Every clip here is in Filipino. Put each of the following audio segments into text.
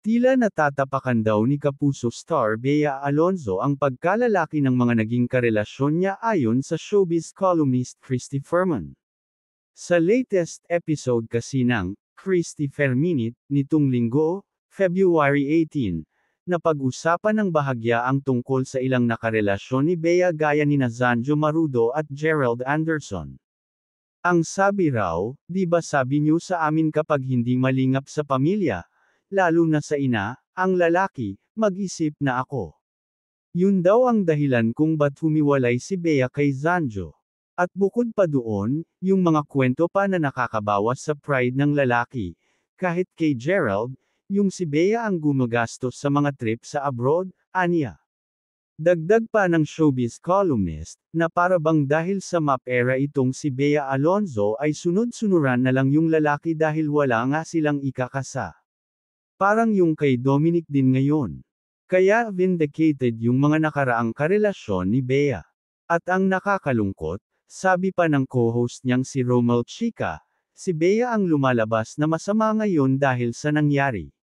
Tila natatapakan daw ni kapuso star Bea Alonzo ang pagkalalaki ng mga naging karelasyon niya ayon sa showbiz columnist Christy Fermin. Sa latest episode kasi ng Christy Minute nitong linggo, February 18, napag-usapan ng bahagya ang tungkol sa ilang nakarelasyon ni Bea gaya nina Zanjo Marudo at Gerald Anderson. Ang sabi raw, di ba sabi niyo sa amin kapag hindi malingap sa pamilya, lalo na sa ina, ang lalaki, mag-isip na ako. Yun daw ang dahilan kung ba't humiwalay si Bea kay Zanjo. At bukod pa doon, yung mga kwento pa na nakakabawas sa pride ng lalaki, kahit kay Gerald, yung si Bea ang gumagastos sa mga trip sa abroad, aniya. Dagdag pa ng showbiz columnist, na para bang dahil sa map era itong si Bea Alonzo ay sunod-sunuran na lang yung lalaki dahil wala nga silang ikakasa. Parang yung kay Dominic din ngayon. Kaya vindicated yung mga nakaraang karelasyon ni Bea. At ang nakakalungkot, sabi pa ng co-host niyang si Romel Chica, si Bea ang lumalabas na masama ngayon dahil sa nangyari.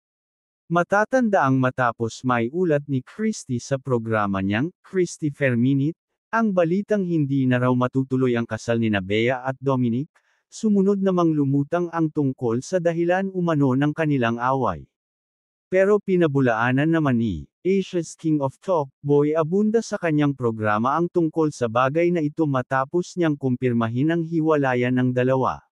Matatandaang matapos may ulat ni Christy sa programa niyang, Christy Minute, ang balitang hindi na raw matutuloy ang kasal nina Bea at Dominic, sumunod namang lumutang ang tungkol sa dahilan umano ng kanilang away. Pero pinabulaanan naman ni Asia's King of Talk, Boy Abunda sa kanyang programa ang tungkol sa bagay na ito matapos niyang kumpirmahin ang hiwalayan ng dalawa.